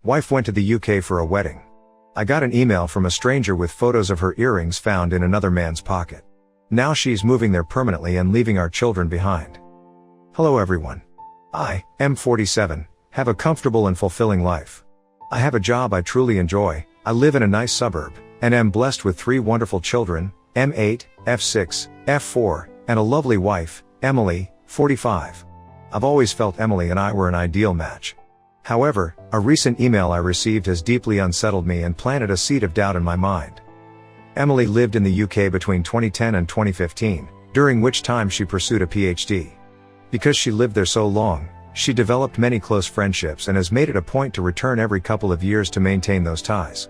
Wife went to the UK for a wedding. I got an email from a stranger with photos of her earrings found in another man's pocket. Now she's moving there permanently and leaving our children behind. Hello everyone. I, M47, have a comfortable and fulfilling life. I have a job I truly enjoy, I live in a nice suburb, and am blessed with 3 wonderful children, M8, F6, F4, and a lovely wife, Emily, 45. I've always felt Emily and I were an ideal match. However, a recent email I received has deeply unsettled me and planted a seed of doubt in my mind. Emily lived in the UK between 2010 and 2015, during which time she pursued a PhD. Because she lived there so long, she developed many close friendships and has made it a point to return every couple of years to maintain those ties.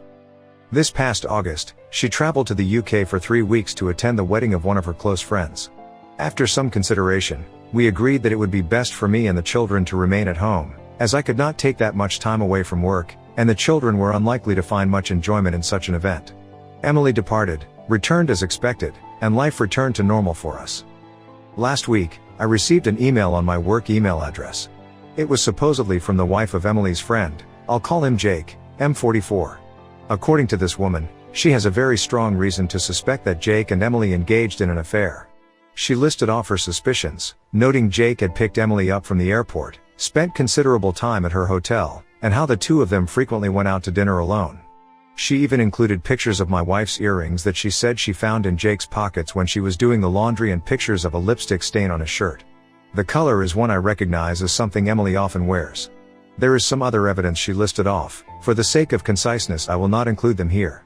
This past August, she traveled to the UK for 3 weeks to attend the wedding of one of her close friends. After some consideration, we agreed that it would be best for me and the children to remain at home, as I could not take that much time away from work, and the children were unlikely to find much enjoyment in such an event. Emily departed, returned as expected, and life returned to normal for us. Last week, I received an email on my work email address. It was supposedly from the wife of Emily's friend, I'll call him Jake, M44. According to this woman, she has a very strong reason to suspect that Jake and Emily engaged in an affair. She listed off her suspicions, noting Jake had picked Emily up from the airport, spent considerable time at her hotel, and how the two of them frequently went out to dinner alone. She even included pictures of my wife's earrings that she said she found in Jake's pockets when she was doing the laundry and pictures of a lipstick stain on his shirt. The color is one I recognize as something Emily often wears. There is some other evidence she listed off. For the sake of conciseness I will not include them here.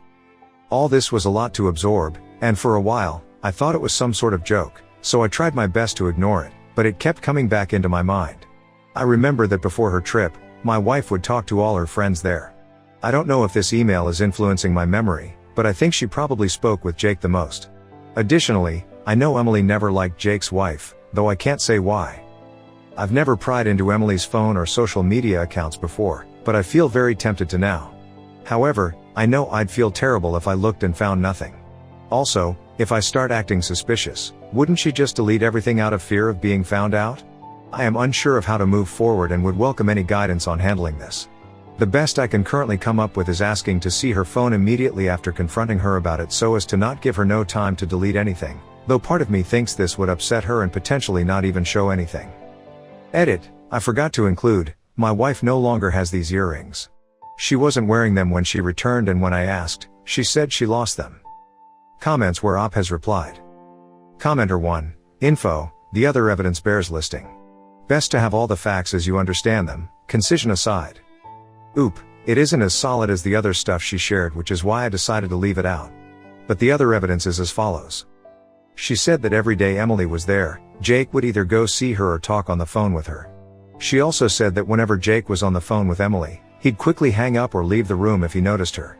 All this was a lot to absorb, and for a while, I thought it was some sort of joke, so I tried my best to ignore it, but it kept coming back into my mind. I remember that before her trip, my wife would talk to all her friends there. I don't know if this email is influencing my memory, but I think she probably spoke with Jake the most. Additionally, I know Emily never liked Jake's wife, though I can't say why. I've never pried into Emily's phone or social media accounts before, but I feel very tempted to now. However, I know I'd feel terrible if I looked and found nothing. Also, if I start acting suspicious, wouldn't she just delete everything out of fear of being found out? I am unsure of how to move forward and would welcome any guidance on handling this. The best I can currently come up with is asking to see her phone immediately after confronting her about it so as to not give her no time to delete anything, though part of me thinks this would upset her and potentially not even show anything. Edit, I forgot to include, my wife no longer has these earrings. She wasn't wearing them when she returned, and when I asked, she said she lost them. Comments where Op has replied. Commenter 1, info, the other evidence bears listing. Best to have all the facts as you understand them, concision aside. Oop, it isn't as solid as the other stuff she shared, which is why I decided to leave it out. But the other evidence is as follows. She said that every day Emily was there, Jake would either go see her or talk on the phone with her. She also said that whenever Jake was on the phone with Emily, he'd quickly hang up or leave the room if he noticed her.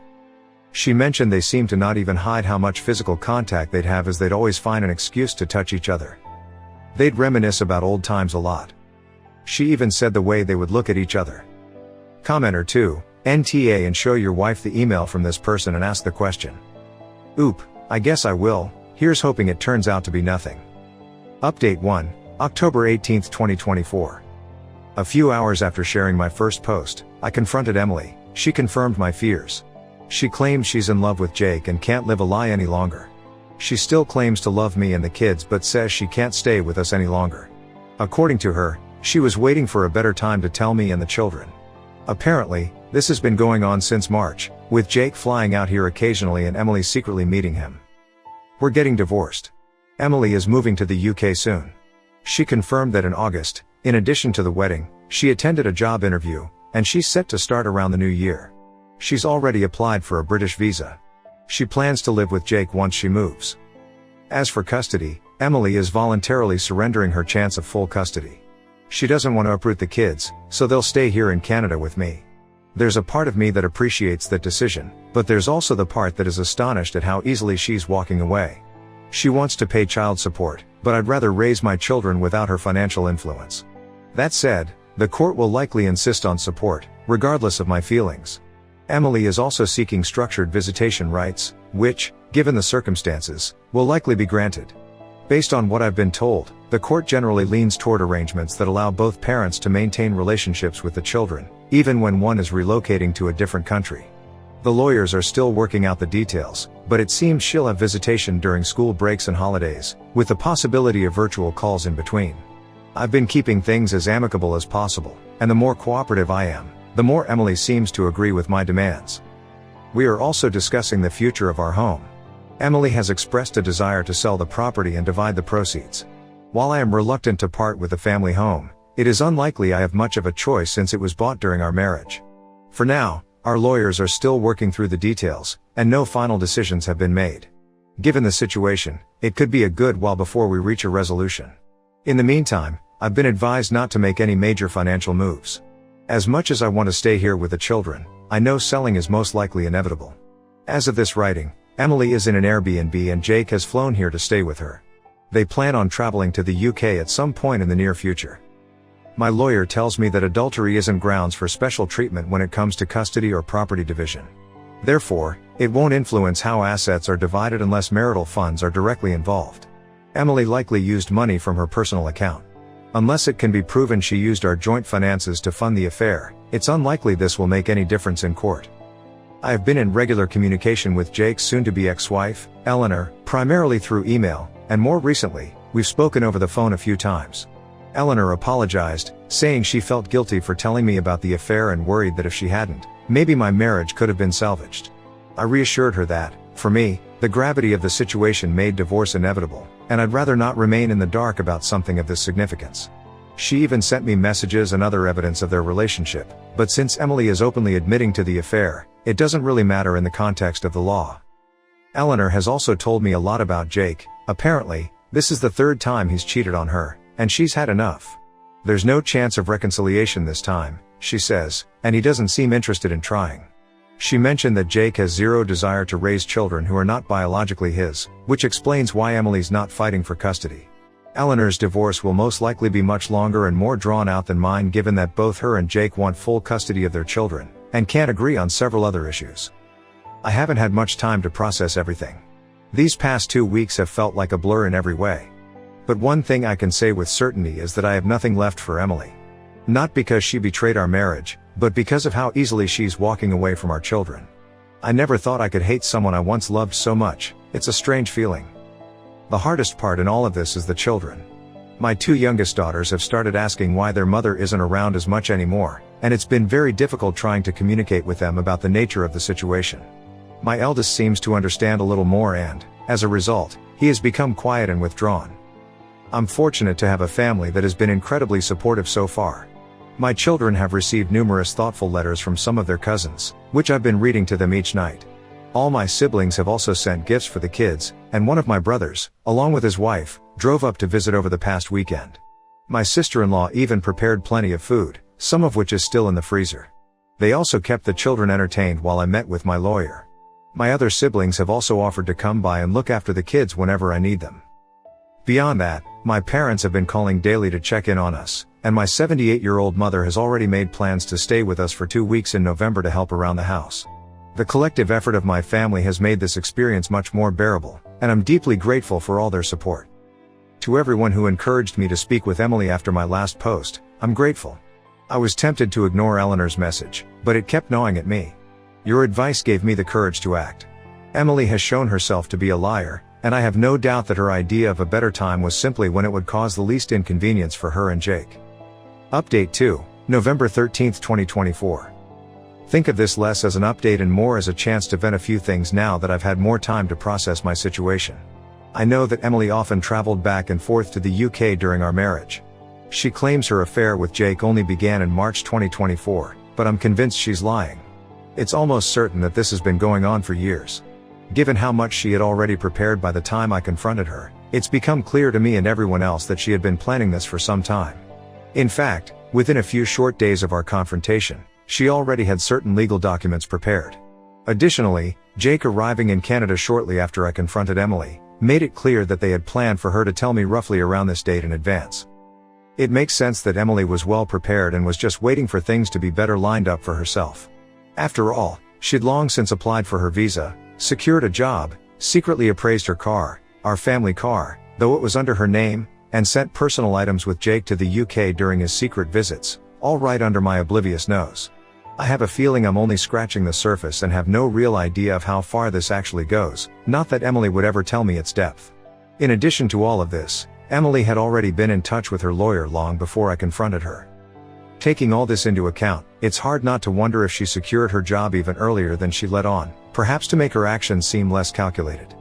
She mentioned they seemed to not even hide how much physical contact they'd have, as they'd always find an excuse to touch each other. They'd reminisce about old times a lot. She even said the way they would look at each other. Commenter 2, NTA, and show your wife the email from this person and ask the question. Oop, I guess I will, here's hoping it turns out to be nothing. Update 1, October 18, 2024. A few hours after sharing my first post, I confronted Emily. She confirmed my fears. She claims she's in love with Jake and can't live a lie any longer. She still claims to love me and the kids, but says she can't stay with us any longer. According to her, she was waiting for a better time to tell me and the children. Apparently, this has been going on since March, with Jake flying out here occasionally and Emily secretly meeting him. We're getting divorced. Emily is moving to the UK soon. She confirmed that in August, in addition to the wedding, she attended a job interview, and she's set to start around the new year. She's already applied for a British visa. She plans to live with Jake once she moves. As for custody, Emily is voluntarily surrendering her chance of full custody. She doesn't want to uproot the kids, so they'll stay here in Canada with me. There's a part of me that appreciates that decision, but there's also the part that is astonished at how easily she's walking away. She wants to pay child support, but I'd rather raise my children without her financial influence. That said, the court will likely insist on support, regardless of my feelings. Emily is also seeking structured visitation rights, which, given the circumstances, will likely be granted. Based on what I've been told, the court generally leans toward arrangements that allow both parents to maintain relationships with the children, even when one is relocating to a different country. The lawyers are still working out the details, but it seems she'll have visitation during school breaks and holidays, with the possibility of virtual calls in between. I've been keeping things as amicable as possible, and the more cooperative I am, the more Emily seems to agree with my demands. We are also discussing the future of our home. Emily has expressed a desire to sell the property and divide the proceeds. While I am reluctant to part with the family home, it is unlikely I have much of a choice since it was bought during our marriage. For now, our lawyers are still working through the details, and no final decisions have been made. Given the situation, it could be a good while before we reach a resolution. In the meantime, I've been advised not to make any major financial moves. As much as I want to stay here with the children, I know selling is most likely inevitable. As of this writing, Emily is in an Airbnb and Jake has flown here to stay with her. They plan on traveling to the UK at some point in the near future. My lawyer tells me that adultery isn't grounds for special treatment when it comes to custody or property division. Therefore, it won't influence how assets are divided unless marital funds are directly involved. Emily likely used money from her personal account. Unless it can be proven she used our joint finances to fund the affair, it's unlikely this will make any difference in court. I have been in regular communication with Jake's soon-to-be ex-wife, Eleanor, primarily through email, and more recently, we've spoken over the phone a few times. Eleanor apologized, saying she felt guilty for telling me about the affair and worried that if she hadn't, maybe my marriage could have been salvaged. I reassured her that, for me, the gravity of the situation made divorce inevitable, and I'd rather not remain in the dark about something of this significance. She even sent me messages and other evidence of their relationship, but since Emily is openly admitting to the affair, it doesn't really matter in the context of the law. Eleanor has also told me a lot about Jake. Apparently, this is the third time he's cheated on her, and she's had enough. There's no chance of reconciliation this time, she says, and he doesn't seem interested in trying. She mentioned that Jake has zero desire to raise children who are not biologically his, which explains why Emily's not fighting for custody. Eleanor's divorce will most likely be much longer and more drawn out than mine, given that both her and Jake want full custody of their children, and can't agree on several other issues. I haven't had much time to process everything. These past 2 weeks have felt like a blur in every way. But one thing I can say with certainty is that I have nothing left for Emily. Not because she betrayed our marriage, but because of how easily she's walking away from our children. I never thought I could hate someone I once loved so much. It's a strange feeling. The hardest part in all of this is the children. My 2 youngest daughters have started asking why their mother isn't around as much anymore, and it's been very difficult trying to communicate with them about the nature of the situation. My eldest seems to understand a little more and, as a result, he has become quiet and withdrawn. I'm fortunate to have a family that has been incredibly supportive so far. My children have received numerous thoughtful letters from some of their cousins, which I've been reading to them each night. All my siblings have also sent gifts for the kids, and one of my brothers, along with his wife, drove up to visit over the past weekend. My sister-in-law even prepared plenty of food, some of which is still in the freezer. They also kept the children entertained while I met with my lawyer. My other siblings have also offered to come by and look after the kids whenever I need them. Beyond that, my parents have been calling daily to check in on us, and my 78-year-old mother has already made plans to stay with us for 2 weeks in November to help around the house. The collective effort of my family has made this experience much more bearable, and I'm deeply grateful for all their support. To everyone who encouraged me to speak with Emily after my last post, I'm grateful. I was tempted to ignore Eleanor's message, but it kept gnawing at me. Your advice gave me the courage to act. Emily has shown herself to be a liar, and I have no doubt that her idea of a better time was simply when it would cause the least inconvenience for her and Jake. Update 2, November 13, 2024. Think of this less as an update and more as a chance to vent a few things now that I've had more time to process my situation. I know that Emily often traveled back and forth to the UK during our marriage. She claims her affair with Jake only began in March 2024, but I'm convinced she's lying. It's almost certain that this has been going on for years. Given how much she had already prepared by the time I confronted her, it's become clear to me and everyone else that she had been planning this for some time. In fact, within a few short days of our confrontation, she already had certain legal documents prepared. Additionally, Jake arriving in Canada shortly after I confronted Emily, made it clear that they had planned for her to tell me roughly around this date in advance. It makes sense that Emily was well prepared and was just waiting for things to be better lined up for herself. After all, she'd long since applied for her visa, secured a job, secretly appraised her car, our family car, though it was under her name, and sent personal items with Jake to the UK during his secret visits, all right under my oblivious nose. I have a feeling I'm only scratching the surface and have no real idea of how far this actually goes, not that Emily would ever tell me its depth. In addition to all of this, Emily had already been in touch with her lawyer long before I confronted her. Taking all this into account, it's hard not to wonder if she secured her job even earlier than she let on, perhaps to make her actions seem less calculated.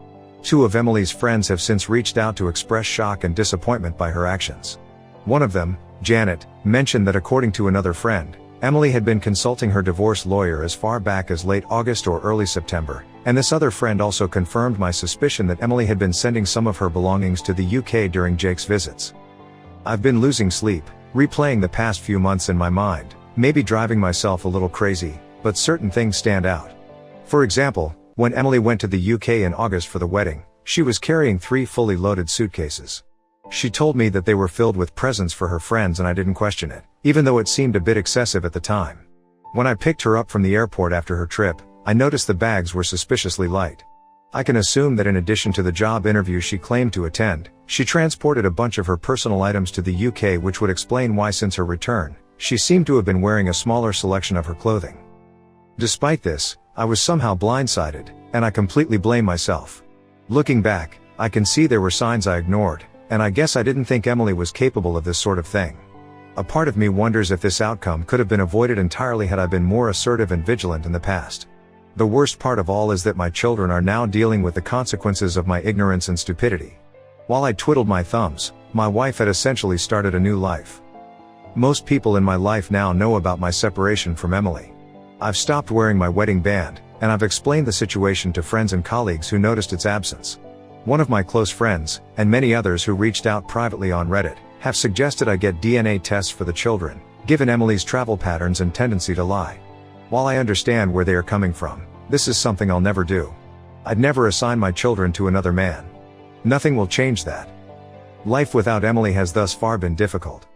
Two of Emily's friends have since reached out to express shock and disappointment by her actions. One of them, Janet, mentioned that according to another friend, Emily had been consulting her divorce lawyer as far back as late August or early September, and this other friend also confirmed my suspicion that Emily had been sending some of her belongings to the UK during Jake's visits. I've been losing sleep, replaying the past few months in my mind, maybe driving myself a little crazy, but certain things stand out. For example, when Emily went to the UK in August for the wedding, she was carrying 3 fully loaded suitcases. She told me that they were filled with presents for her friends and I didn't question it, even though it seemed a bit excessive at the time. When I picked her up from the airport after her trip, I noticed the bags were suspiciously light. I can assume that in addition to the job interview she claimed to attend, she transported a bunch of her personal items to the UK, which would explain why since her return, she seemed to have been wearing a smaller selection of her clothing. Despite this, I was somehow blindsided, and I completely blame myself. Looking back, I can see there were signs I ignored, and I guess I didn't think Emily was capable of this sort of thing. A part of me wonders if this outcome could have been avoided entirely had I been more assertive and vigilant in the past. The worst part of all is that my children are now dealing with the consequences of my ignorance and stupidity. While I twiddled my thumbs, my wife had essentially started a new life. Most people in my life now know about my separation from Emily. I've stopped wearing my wedding band, and I've explained the situation to friends and colleagues who noticed its absence. One of my close friends, and many others who reached out privately on Reddit, have suggested I get DNA tests for the children, given Emily's travel patterns and tendency to lie. While I understand where they are coming from, this is something I'll never do. I'd never assign my children to another man. Nothing will change that. Life without Emily has thus far been difficult.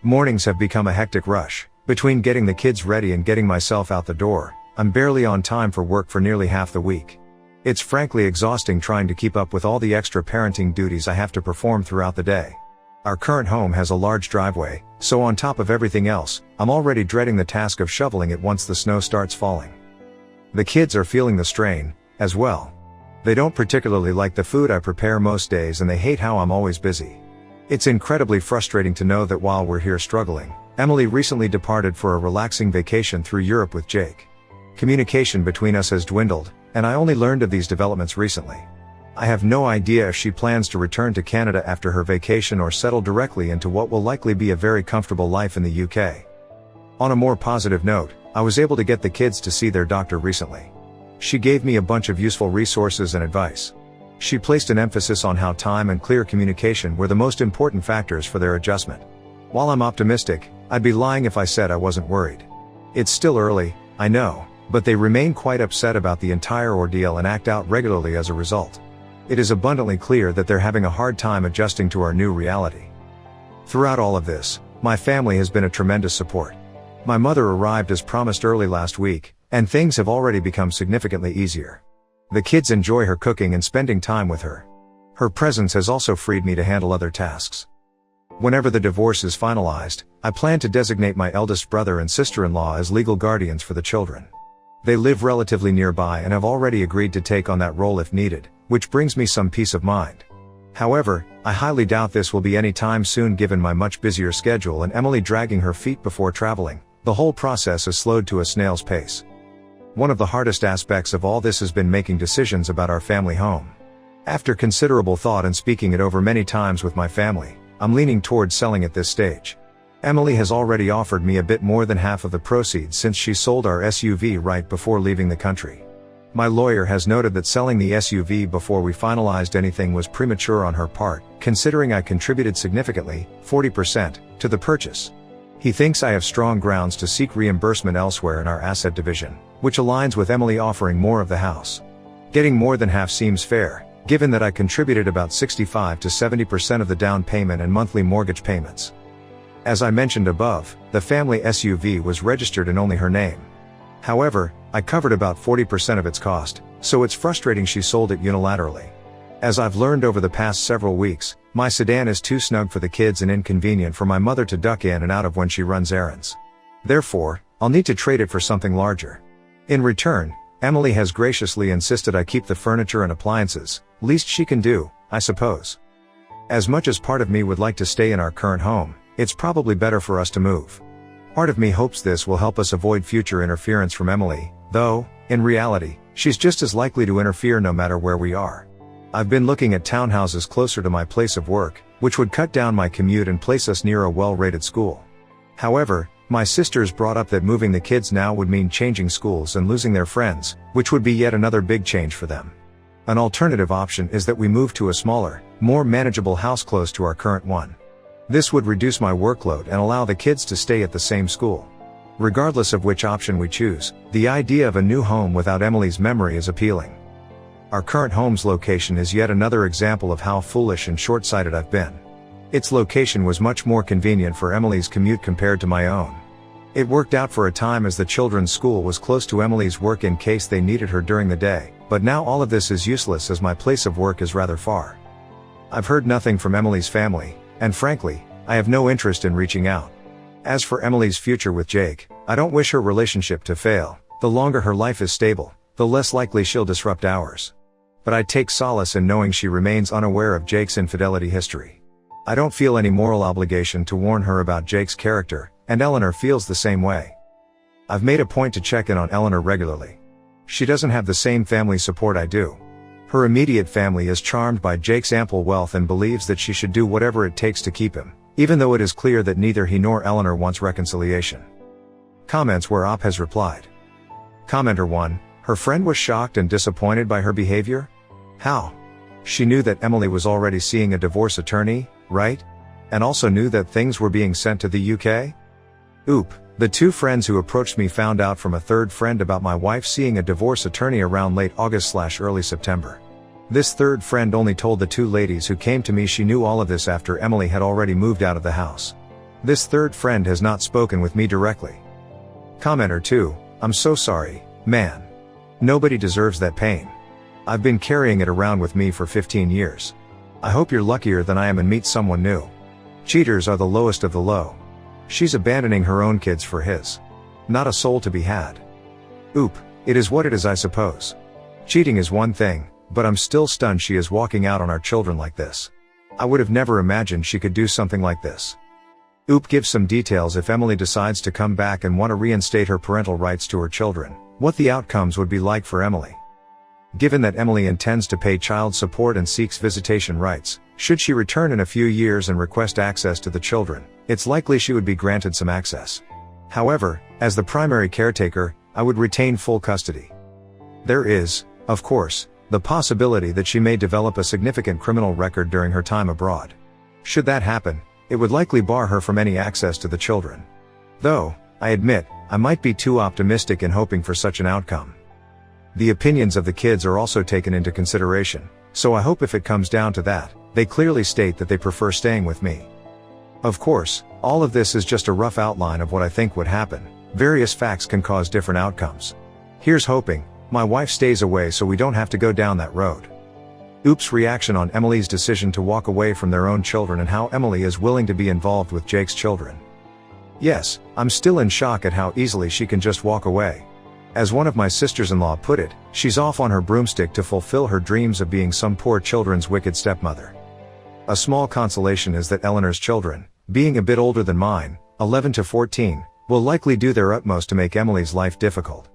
Mornings have become a hectic rush. Between getting the kids ready and getting myself out the door, I'm barely on time for work for nearly half the week. It's frankly exhausting trying to keep up with all the extra parenting duties I have to perform throughout the day. Our current home has a large driveway, so on top of everything else, I'm already dreading the task of shoveling it once the snow starts falling. The kids are feeling the strain, as well. They don't particularly like the food I prepare most days and they hate how I'm always busy. It's incredibly frustrating to know that while we're here struggling, Emily recently departed for a relaxing vacation through Europe with Jake. Communication between us has dwindled, and I only learned of these developments recently. I have no idea if she plans to return to Canada after her vacation or settle directly into what will likely be a very comfortable life in the UK. On a more positive note, I was able to get the kids to see their doctor recently. She gave me a bunch of useful resources and advice. She placed an emphasis on how time and clear communication were the most important factors for their adjustment. While I'm optimistic, I'd be lying if I said I wasn't worried. It's still early, I know, but they remain quite upset about the entire ordeal and act out regularly as a result. It is abundantly clear that they're having a hard time adjusting to our new reality. Throughout all of this, my family has been a tremendous support. My mother arrived as promised early last week, and things have already become significantly easier. The kids enjoy her cooking and spending time with her. Her presence has also freed me to handle other tasks. Whenever the divorce is finalized, I plan to designate my eldest brother and sister-in-law as legal guardians for the children. They live relatively nearby and have already agreed to take on that role if needed, which brings me some peace of mind. However, I highly doubt this will be any time soon given my much busier schedule and Emily dragging her feet before traveling. The whole process has slowed to a snail's pace. One of the hardest aspects of all this has been making decisions about our family home. After considerable thought and speaking it over many times with my family, I'm leaning towards selling at this stage. Emily has already offered me a bit more than half of the proceeds since she sold our SUV right before leaving the country. My lawyer has noted that selling the SUV before we finalized anything was premature on her part, considering I contributed significantly, 40%, to the purchase. He thinks I have strong grounds to seek reimbursement elsewhere in our asset division, which aligns with Emily offering more of the house. Getting more than half seems fair, given that I contributed about 65 to 70% of the down payment and monthly mortgage payments. As I mentioned above, the family SUV was registered in only her name. However, I covered about 40% of its cost, so it's frustrating she sold it unilaterally. As I've learned over the past several weeks, my sedan is too snug for the kids and inconvenient for my mother to duck in and out of when she runs errands. Therefore, I'll need to trade it for something larger. In return, Emily has graciously insisted I keep the furniture and appliances, least she can do, I suppose. As much as part of me would like to stay in our current home, it's probably better for us to move. Part of me hopes this will help us avoid future interference from Emily, though, in reality, she's just as likely to interfere no matter where we are. I've been looking at townhouses closer to my place of work, which would cut down my commute and place us near a well-rated school. However, my sisters brought up that moving the kids now would mean changing schools and losing their friends, which would be yet another big change for them. An alternative option is that we move to a smaller, more manageable house close to our current one. This would reduce my workload and allow the kids to stay at the same school. Regardless of which option we choose, the idea of a new home without Emily's memory is appealing. Our current home's location is yet another example of how foolish and short-sighted I've been. Its location was much more convenient for Emily's commute compared to my own. It worked out for a time as the children's school was close to Emily's work in case they needed her during the day, but now all of this is useless as my place of work is rather far. I've heard nothing from Emily's family, and frankly, I have no interest in reaching out. As for Emily's future with Jake, I don't wish her relationship to fail. The longer her life is stable, the less likely she'll disrupt ours. But I take solace in knowing she remains unaware of Jake's infidelity history. I don't feel any moral obligation to warn her about Jake's character, and Eleanor feels the same way. I've made a point to check in on Eleanor regularly. She doesn't have the same family support I do. Her immediate family is charmed by Jake's ample wealth and believes that she should do whatever it takes to keep him, even though it is clear that neither he nor Eleanor wants reconciliation. Comments where Op has replied. Commenter 1, her friend was shocked and disappointed by her behavior? How? She knew that Emily was already seeing a divorce attorney, right? And also knew that things were being sent to the UK? Oop, the two friends who approached me found out from a third friend about my wife seeing a divorce attorney around late August/early September. This third friend only told the two ladies who came to me she knew all of this after Emily had already moved out of the house. This third friend has not spoken with me directly. Commenter 2, I'm so sorry, man. Nobody deserves that pain. I've been carrying it around with me for 15 years. I hope you're luckier than I am and meet someone new. Cheaters are the lowest of the low. She's abandoning her own kids for his. Not a soul to be had. Oop, it is what it is I suppose. Cheating is one thing, but I'm still stunned she is walking out on our children like this. I would have never imagined she could do something like this. Oop gives some details if Emily decides to come back and want to reinstate her parental rights to her children, what the outcomes would be like for Emily. Given that Emily intends to pay child support and seeks visitation rights, should she return in a few years and request access to the children, it's likely she would be granted some access. However, as the primary caretaker, I would retain full custody. There is, of course, the possibility that she may develop a significant criminal record during her time abroad. Should that happen, it would likely bar her from any access to the children. Though, I admit, I might be too optimistic in hoping for such an outcome. The opinions of the kids are also taken into consideration, so I hope if it comes down to that, they clearly state that they prefer staying with me. Of course, all of this is just a rough outline of what I think would happen. Various facts can cause different outcomes. Here's hoping, my wife stays away so we don't have to go down that road. Oop's reaction on Emily's decision to walk away from their own children and how Emily is willing to be involved with Jake's children. Yes, I'm still in shock at how easily she can just walk away. As one of my sisters-in-law put it, she's off on her broomstick to fulfill her dreams of being some poor children's wicked stepmother. A small consolation is that Eleanor's children, being a bit older than mine, 11 to 14, will likely do their utmost to make Emily's life difficult.